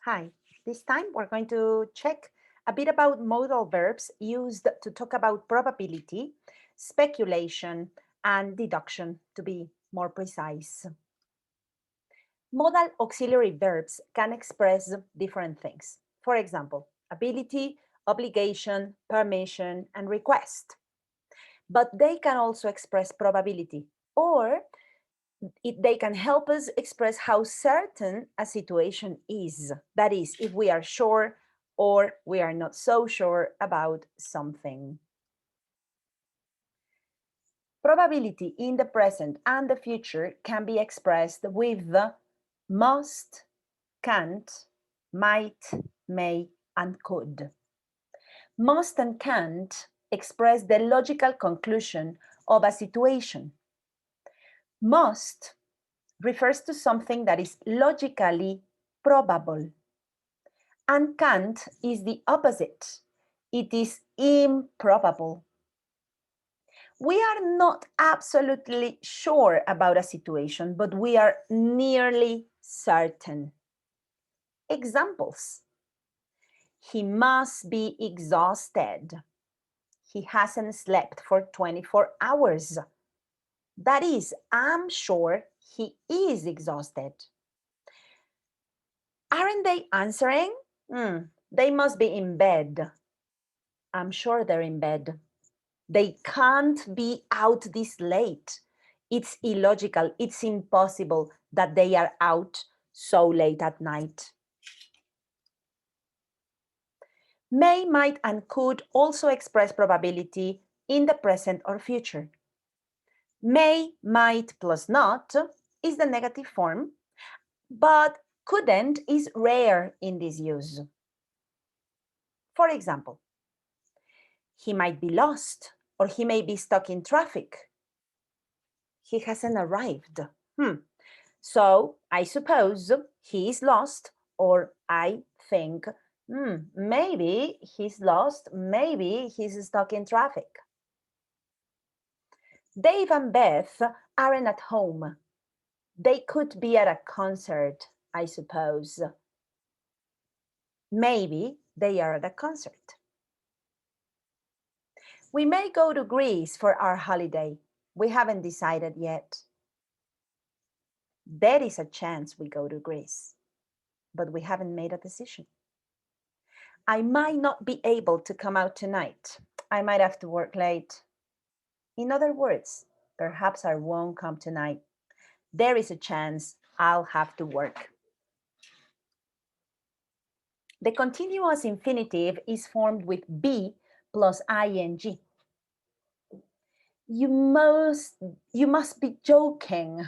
Hi, this time we're going to check a bit about modal verbs used to talk about probability, speculation, and deduction, to be more precise. Modal auxiliary verbs can express different things. For example, ability, obligation, permission, and request. But they can also express probability, or they can help us express how certain a situation is. That is, if we are sure or we are not so sure about something. Probability in the present and the future can be expressed with the must, can't, might, may, and could. Must and can't express the logical conclusion of a situation. Must refers to something that is logically probable. And can't is the opposite. It is improbable. We are not absolutely sure about a situation, but we are nearly certain. Examples. He must be exhausted. He hasn't slept for 24 hours. That is, I'm sure he is exhausted. Aren't they answering? They must be in bed. I'm sure they're in bed. They can't be out this late. It's illogical. It's impossible that they are out so late at night. May, might, and could also express probability in the present or future. May, might plus not is the negative form, but couldn't is rare in this use. For example, he might be lost or he may be stuck in traffic. He hasn't arrived. So I suppose he is lost, or I think maybe he's lost, maybe he's stuck in traffic. Dave and Beth aren't at home. They could be at a concert, I suppose. Maybe they are at a concert. We may go to Greece for our holiday. We haven't decided yet. There is a chance we go to Greece, but we haven't made a decision. I might not be able to come out tonight. I might have to work late. In other words, perhaps I won't come tonight. There is a chance I'll have to work. The continuous infinitive is formed with be plus ing. You must be joking.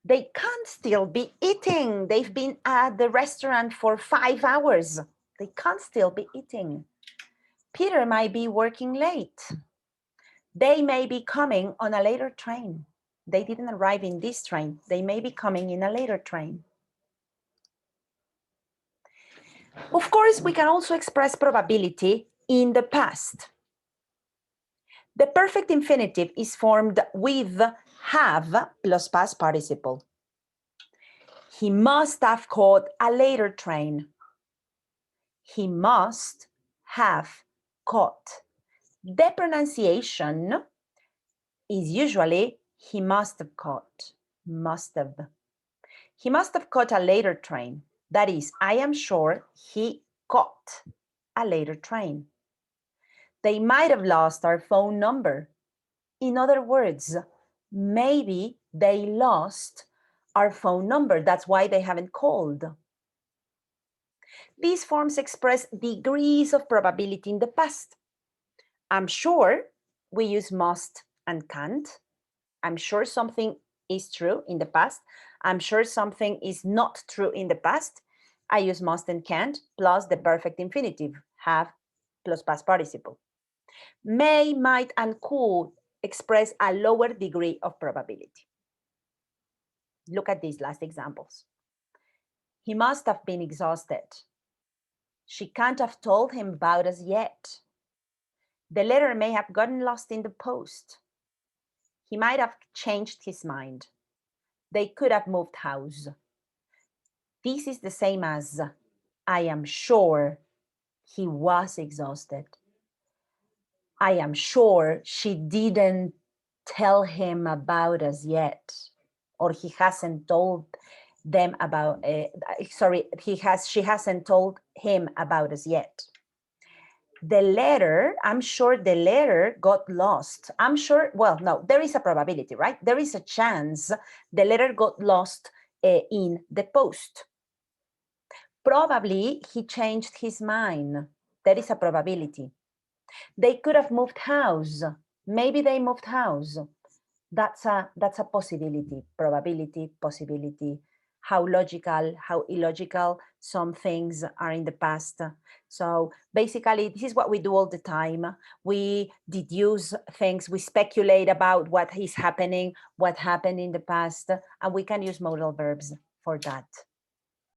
They can't still be eating. They've been at the restaurant for 5 hours. They can't still be eating. Peter might be working late. They may be coming on a later train. They didn't arrive in this train. They may be coming in a later train. Of course, we can also express probability in the past. The perfect infinitive is formed with have plus past participle. He must have caught a later train. He must have caught. The pronunciation is usually he must have caught, must have. He must have caught a later train. That is, I am sure he caught a later train. They might have lost our phone number. In other words, maybe they lost our phone number. That's why they haven't called. These forms express degrees of probability in the past. I'm sure we use must and can't. I'm sure something is true in the past. I'm sure something is not true in the past. I use must and can't plus the perfect infinitive, have plus past participle. May, might, and could express a lower degree of probability. Look at these last examples. He must have been exhausted. She can't have told him about us yet. The letter may have gotten lost in the post. He might have changed his mind. They could have moved house. This is the same as I am sure he was exhausted. I am sure she didn't tell him about us yet, or he hasn't told them about, she hasn't told him about us yet. The letter, I'm sure the letter got lost. I'm sure, well, no, there is a probability, right? There is a chance the letter got lost in the post. Probably he changed his mind. There is a probability. They could have moved house. Maybe they moved house. That's a possibility, probability, possibility. How logical, how illogical some things are in the past. So basically, this is what we do all the time. We deduce things, we speculate about what is happening, what happened in the past, and we can use modal verbs for that.